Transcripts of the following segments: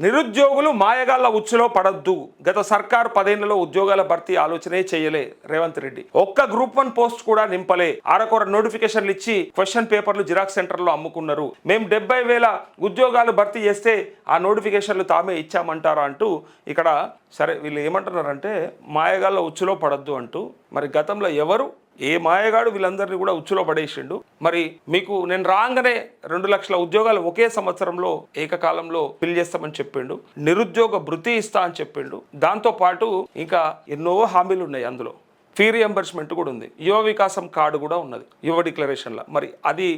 నిరుద్యోగులు మాయగాళ్ల ఉచ్చులో పడద్దు. గత సర్కార్ 10 ఏళ్లలో ఉద్యోగాల భర్తీ ఆలోచనే చేయలే రేవంత్ రెడ్డి. ఒక్క గ్రూప్ 1 పోస్ట్ కూడా నింపలే. అరకొర నోటిఫికేషన్లు ఇచ్చి క్వశ్చన్ పేపర్లు జిరాక్స్ సెంటర్లో అమ్ముకున్నారు. మేము 70,000 ఉద్యోగాలు భర్తీ చేస్తే ఆ నోటిఫికేషన్లు తామే ఇచ్చామంటారా అంటూ ఇక్కడ సరే వీళ్ళు ఏమంటున్నారంటే మాయగాళ్ల ఉచ్చులో పడద్దు అంటూ. మరి గతంలో ఎవరు ఏ మాయగాడు వీళ్ళందరినీ కూడా ఉచ్చులో పడేసిండు. మరి మీకు నేను రాగానే 2 లక్షల ఉద్యోగాలు ఒకే సంవత్సరంలో ఏకకాలంలో ఫిల్ చేస్తామని చెప్పిండు. నిరుద్యోగ భృతి ఇస్తా అని చెప్పిండు. దాంతోపాటు ఇంకా ఎన్నో హామీలు ఉన్నాయి. అందులో ఫీ రియంబర్స్మెంట్ కూడా ఉంది. యువ వికాసం కార్డు కూడా ఉన్నది యువ డిక్లరేషన్లో. మరి అది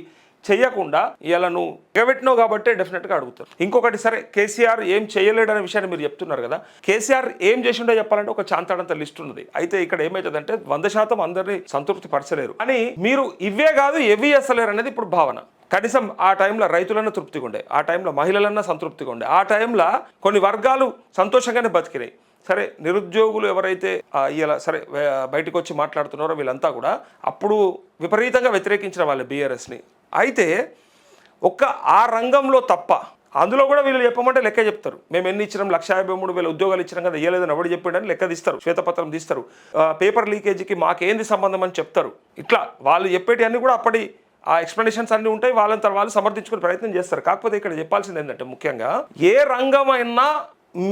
చెయ్యకుండా ఇలా నువ్వు ఎగబెట్టినావు కాబట్టి డెఫినెట్గా అడుగుతారు. ఇంకొకటి సరే కేసీఆర్ ఏం చేయలేడనే విషయాన్ని మీరు చెప్తున్నారు కదా. కేసీఆర్ ఏం చేసిండో చెప్పాలంటే ఒక చాంతాడంత లిస్ట్ ఉన్నది. అయితే ఇక్కడ ఏమవుతుందంటే 100% అందరినీ సంతృప్తి పరచలేరు. అని మీరు ఇవే కాదు ఎవి చేస్తలేరు అనేది ఇప్పుడు భావన. కనీసం ఆ టైంలో రైతులన్నా తృప్తిగా ఉండే, ఆ టైంలో మహిళలన్నా సంతృప్తిగా ఉండే, ఆ టైంలో కొన్ని వర్గాలు సంతోషంగానే బతికినాయి. సరే నిరుద్యోగులు ఎవరైతే ఇలా సరే బయటకు వచ్చి మాట్లాడుతున్నారో వీళ్ళంతా కూడా అప్పుడు విపరీతంగా వ్యతిరేకించిన వాళ్ళు బీఆర్ఎస్ని. అయితే ఆ రంగంలో తప్ప అందులో కూడా వీళ్ళు చెప్పమంటే లెక్క చెప్తారు. మేము ఎన్ని ఇచ్చినాం 153,000 ఉద్యోగాలు ఇచ్చినాం కదా, ఇవ్వలేదని ఎవడు చెప్పాడని లెక్క తీస్తారు, శ్వేతపత్రం తీస్తారు. పేపర్ లీకేజీకి మాకేంది సంబంధం అని చెప్తారు. ఇట్లా వాళ్ళు చెప్పేటి అన్నీ కూడా అప్పటి ఆ ఎక్స్ప్లెనేషన్స్ అన్నీ ఉంటాయి. వాళ్ళంతా వాళ్ళు సమర్థించుకునే ప్రయత్నం చేస్తారు. కాకపోతే ఇక్కడ చెప్పాల్సింది ఏంటంటే ముఖ్యంగా ఏ రంగమైనా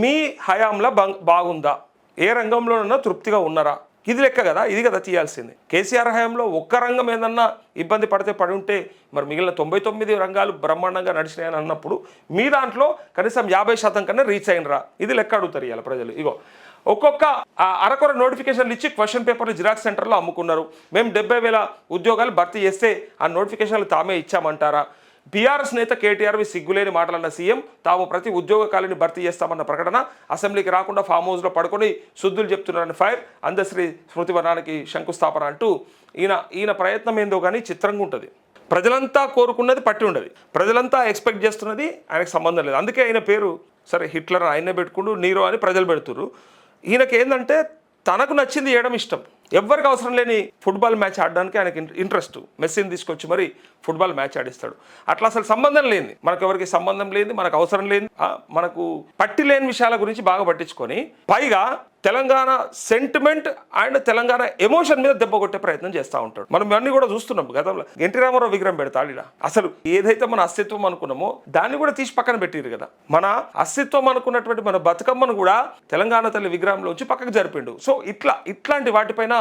మీ హయాంలో బాగుందా, ఏ రంగంలోనన్నా తృప్తిగా ఉన్నారా, ఇది లెక్క కదా. ఇది కదా తీయాల్సింది. కేసీఆర్ హయాంలో ఒక్క రంగం ఏదన్నా ఇబ్బంది పడితే పడి ఉంటే మరి మిగిలిన 99 రంగాలు బ్రహ్మాండంగా నడిచినాయని అన్నప్పుడు మీ దాంట్లో కనీసం 50% కన్నా రీచ్ అయినరా, ఇది లెక్క అడుగుతారు ఇవాళ ప్రజలు. ఇగో ఒక్కొక్క అరకొర నోటిఫికేషన్లు ఇచ్చి క్వశ్చన్ పేపర్లు జిరాక్స్ సెంటర్లో అమ్ముకున్నారు. మేము 70,000 ఉద్యోగాలు భర్తీ చేస్తే ఆ నోటిఫికేషన్లు తామే ఇచ్చామంటారా. బీఆర్ఎస్ నేత కేటీఆర్వి సిగ్గులేని మాటలన్న సీఎం తాము ప్రతి ఉద్యోగ ఖాళీని భర్తీ చేస్తామన్న ప్రకటన, అసెంబ్లీకి రాకుండా ఫామ్ హౌస్లో పడుకొని శుద్ధులు చెప్తున్నారని ఫైర్, అందశ్రీ స్మృతివనానికి శంకుస్థాపన అంటూ ఈయన ప్రయత్నం ఏందో కానీ చిత్రంగా ఉంటుంది. ప్రజలంతా కోరుకున్నది పట్టి ఉండదు, ప్రజలంతా ఎక్స్పెక్ట్ చేస్తున్నది ఆయనకు సంబంధం లేదు. అందుకే ఆయన పేరు సరే హిట్లర్ ఆయనే పెట్టుకుంటూ నీరో అని ప్రజలు పెడుతున్నారు. ఈయనకి ఏంటంటే తనకు నచ్చింది చేయడం ఇష్టం. ఎవ్వరికి అవసరం లేని ఫుట్బాల్ మ్యాచ్ ఆడడానికి ఆయనకి ఇంట్రెస్ట్. మెస్సీని తీసుకొచ్చి మరి ఫుట్బాల్ మ్యాచ్ ఆడిస్తాడు. అట్లా అసలు సంబంధం లేని, మనకు ఎవరికి సంబంధం లేని, మనకు అవసరం లేని, మనకు పట్టి లేని విషయాల గురించి బాగా పట్టించుకొని పైగా Telangana sentiment and Telangana emotion మీద దెబ్బ కొట్టే ప్రయత్నం చేస్తూ ఉంటాడు. మనం ఇవన్నీ కూడా చూస్తున్నాం. గతంలో ఎన్టీ రామారావు విగ్రహం పెడతాడు. అసలు ఏదైతే మన అస్తిత్వం అనుకున్నామో దాన్ని కూడా తీసి పక్కన పెట్టిరు కదా. మన అస్తిత్వం అనుకున్నటువంటి మన బతుకమ్మను కూడా తెలంగాణ తల్లి విగ్రహంలోంచి పక్కకు జరిపిండు. సో ఇట్లాంటి వాటిపైన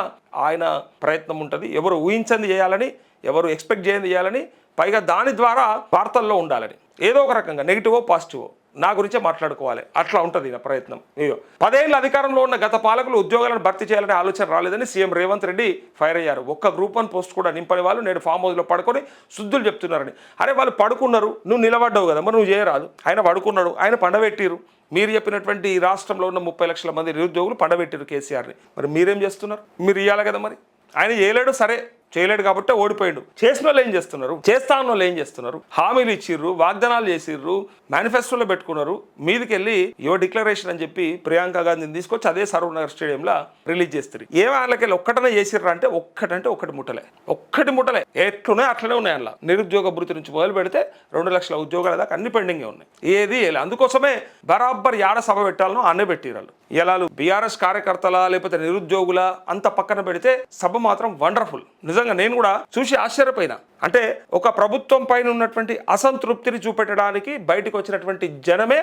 ఆయన ప్రయత్నం ఉంటుంది. ఎవరు ఊహించింది చేయాలని, ఎవరు ఎక్స్పెక్ట్ చేయండి చేయాలని, పైగా దాని ద్వారా వార్తల్లో ఉండాలని, ఏదో ఒక రకంగా నెగిటివో పాజిటివో నా గురించే మాట్లాడుకోవాలి, అట్లా ఉంటుంది నా ప్రయత్నం. ఇదో 10 ఏళ్ళ అధికారంలో ఉన్న గత పాలకులు ఉద్యోగాలను భర్తీ చేయాలనే ఆలోచన రాలేదని సీఎం రేవంత్ రెడ్డి ఫైర్ అయ్యారు. ఒక్క గ్రూప్ 1 పోస్ట్ కూడా నింపని వాళ్ళు నేడు ఫామ్ హౌస్లో పడుకొని శుద్ధులు చెప్తున్నారని. అరే వాళ్ళు పడుకున్నారు, నువ్వు నిలబడ్డావు కదా, మరి నువ్వు చేయరాదు. ఆయన పడుకున్నాడు, ఆయన పండబెట్టిరు. మీరు చెప్పినటువంటి ఈ రాష్ట్రంలో ఉన్న 30 లక్షల మంది నిరుద్యోగులు పండబెట్టిరు కేసీఆర్ని. మరి మీరేం చేస్తున్నారు? మీరు ఇవ్వాలి కదా. మరి ఆయన చేయలేడు, సరే చేయలేడు కాబట్టి ఓడిపోయాడు. చేసిన వాళ్ళు ఏం చేస్తున్నారు, చేస్తా ఉన్న వాళ్ళు ఏం చేస్తున్నారు? హామీలు ఇచ్చిర్రు, వాగ్దానాలు చేసిర్రు, మేనిఫెస్టోలో పెట్టుకున్నారు. మీదికి వెళ్ళి యువ డిక్లరేషన్ అని చెప్పి ప్రియాంక గాంధీని తీసుకొచ్చి అదే సర్వనగర్ స్టేడియంలో రిలీజ్ చేస్తారు. ఏమి వాళ్ళకి ఒక్కటనే చేసిర్రు అంటే ఒక్కటి ముట్టలే ఎట్లున్నాయి అట్లనే ఉన్నాయి. అలా నిరుద్యోగ భృతి నుంచి మొదలు పెడితే 2 లక్షల ఉద్యోగాల దాకా అన్ని పెండింగే ఉన్నాయి. ఏది అందుకోసమే బరాబర్ యాడ సభ పెట్టాలనో అన్నే పెట్టిరాళ్ళు. ఇలా బీఆర్ఎస్ కార్యకర్తల లేకపోతే నిరుద్యోగుల అంత పక్కన పెడితే సభ మాత్రం వండర్ఫుల్. నిజంగా నేను కూడా చూసి ఆశ్చర్యపోయినా. అంటే ఒక ప్రభుత్వం పైన ఉన్నటువంటి అసంతృప్తిని చూపెట్టడానికి బయటకు వచ్చినటువంటి జనమే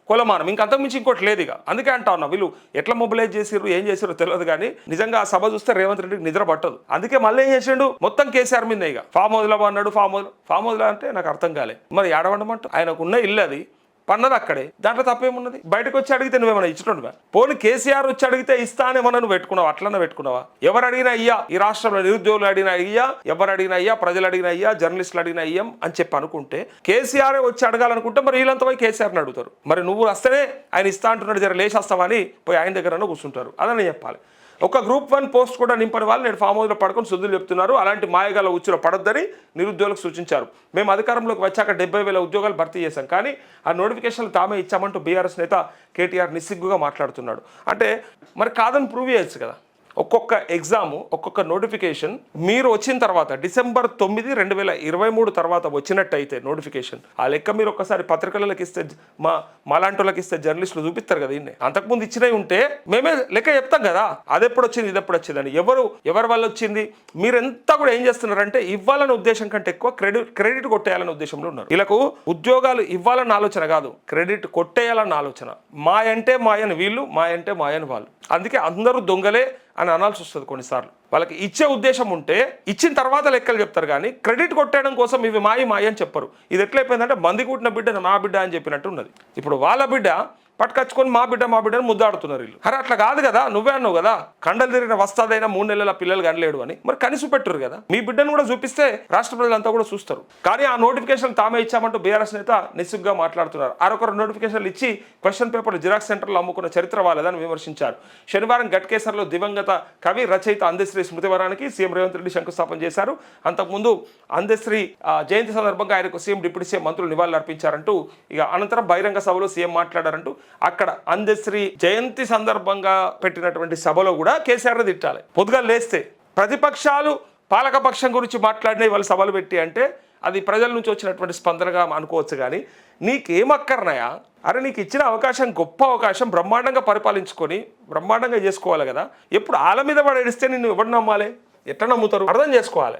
కొలమానం, ఇంకంతకు మించి ఇంకోటి లేదు. ఇక అందుకే అంటా ఉన్నా, వీళ్ళు ఎట్లా మొబిలైజ్ చేసిర్రు ఏం చేసిర్రు తెలియదు కానీ నిజంగా ఆ సభ చూస్తే రేవంత్ రెడ్డికి నిద్ర పట్టదు. అందుకే మళ్ళీ ఏం చేసిండు, మొత్తం కేసీఆర్ మీద ఇక ఫామ్ హౌస్లో అన్నాడు. ఫామ్ హౌస్లో అంటే నాకు అర్థం కాలే. మరి ఏడవండమంటూ ఆయనకు ఉన్న ఇల్లు అది పన్నది అక్కడే, దాంట్లో తప్పేమున్నది? బయటకు వచ్చి అడిగితే నువ్వేమన్నా ఇచ్చినట్టువా? పోనీ కేసీఆర్ వచ్చి అడిగితే ఇస్తా అని ఏమన్నా నువ్వు పెట్టుకున్నావా? అట్లనే పెట్టుకున్నావా? ఎవరు అడిగినా అయ్యా, ఈ రాష్ట్రంలో నిరుద్యోగులు అడిగినా అయ్యా, ఎవరు అడిగినా అయ్యా, ప్రజలు అడిగినా అయ్యా, జర్నలిస్టులు అడిగినా అయ్యాం అని చెప్పి అనుకుంటే కేసీఆర్ వచ్చి అడగాలనుకుంటే మరి వీళ్ళంతా పోయి కేసీఆర్ని అడుగుతారు. మరి నువ్వు వస్తేనే ఆయన ఇస్తా అంటున్నాడు, జర లేచేస్తావా అని పోయి ఆయన దగ్గర కూర్చుంటారు. అదని చెప్పాలి. ఒక గ్రూప్ 1 పోస్ట్ కూడా నింపని వాళ్ళు నేను ఫామ్ హౌస్లో పడుకొని శుద్ధులు చెప్తున్నారు. అలాంటి మాయగాల ఉచ్చులో పడొద్దని నిరుద్యోగులకు సూచించారు. మేము అధికారంలోకి వచ్చాక 70,000 ఉద్యోగాలు భర్తీ చేశాం, కానీ ఆ నోటిఫికేషన్లు తామే ఇచ్చామంటూ బీఆర్ఎస్ నేత కేటీఆర్ నిస్సిగ్గుగా మాట్లాడుతున్నాడు. అంటే మరి కాదని ప్రూవ్ చేయొచ్చు కదా. ఒక్కొక్క ఎగ్జామ్ ఒక్కొక్క నోటిఫికేషన్ మీరు వచ్చిన తర్వాత డిసెంబర్ 9, 2023 తర్వాత వచ్చినట్టయితే నోటిఫికేషన్ ఆ లెక్క మీరు ఒక్కసారి పత్రికలకు ఇస్తే మాలాంటి ఇస్తే జర్నలిస్టులు చూపిస్తారు కదా ఇన్ని అంతకుముందు ఇచ్చినవి ఉంటే మేమే లెక్క చెప్తాం కదా అది ఎప్పుడు వచ్చింది ఇది ఎప్పుడు వచ్చిందని ఎవరి వల్ల వచ్చింది మీరెంతా కూడా ఏం చేస్తున్నారంటే ఇవ్వాలనే ఉద్దేశం కంటే ఎక్కువ క్రెడిట్ కొట్టేయాలనే ఉద్దేశంలో ఉన్నారు. వీళ్ళకు ఉద్యోగాలు ఇవ్వాలన్న ఆలోచన కాదు, క్రెడిట్ కొట్టేయాలన్న ఆలోచన. మాయంటే మాయని వీళ్ళు, మాయంటే మాయని వాళ్ళు. అందుకే అందరూ దొంగలే అని అనాల్సి వస్తుంది కొన్నిసార్లు. వాళ్ళకి ఇచ్చే ఉద్దేశం ఉంటే ఇచ్చిన తర్వాత లెక్కలు చెప్తారు కానీ క్రెడిట్ కొట్టేయడం కోసం ఇవి మాయి అని చెప్పరు. ఇది ఎట్లయిపోయిందంటే మంది కూటిన బిడ్డ మా బిడ్డ అని చెప్పినట్టు ఉన్నది. ఇప్పుడు వాళ్ళ బిడ్డ పట్టుకొచ్చుకొని మా బిడ్డని ముద్దాడుతున్నారు వీళ్ళు. అరే అట్లా కాదు కదా, నువ్వే అన్నావు కదా కండలు తిరిగిన వస్తాదైనా 3 నెలల పిల్లలు కనలేడు అని. మరి కనిసి పెట్టురు కదా, మీ బిడ్డను కూడా చూపిస్తే రాష్ట్ర ప్రజలంతా కూడా చూస్తారు. కానీ ఆ నోటిఫికేషన్ తామే ఇచ్చామంటూ బీఆర్ఎస్ నేత నిస్సిగ్గుగా మాట్లాడుతున్నారు. ఆరొకరు నోటిఫికేషన్లు ఇచ్చి క్వశ్చన్ పేపర్లు జిరాక్స్ సెంటర్లో అమ్ముకున్న చరిత్ర వాళ్ళదని విమర్శించారు. శనివారం గట్కేసర్లో దివంగత కవి రచయిత అందశ్రీ స్మృతివనానికి సీఎం రేవంత్ రెడ్డి శంకుస్థాపన చేశారు. అంతకుముందు అందశ్రీ జయంతి సందర్భంగా ఆయనకు సీఎం డిప్యూటీ సీఎం మంత్రులు నివాళులు అర్పించారంటూ ఇక అనంతరం బహిరంగ సభలో సీఎం మాట్లాడారంటూ అక్కడ అందశ్రీ జయంతి సందర్భంగా పెట్టినటువంటి సభలో కూడా కేసీఆర్ తిట్టాలి. పొద్దుగా లేస్తే ప్రతిపక్షాలు పాలకపక్షం గురించి మాట్లాడిన వాళ్ళు సభలు పెట్టి అంటే అది ప్రజల నుంచి వచ్చినటువంటి స్పందనగా అనుకోవచ్చు. కానీ నీకేమక్కర్నాయా? అరే నీకు ఇచ్చిన అవకాశం గొప్ప అవకాశం, బ్రహ్మాండంగా పరిపాలించుకొని బ్రహ్మాండంగా చేసుకోవాలి కదా. ఎప్పుడు ఆల మీద పడేస్తే నిన్ను ఎవరు నమ్మాలి, ఎట్లా నమ్ముతారు? అర్థం చేసుకోవాలి.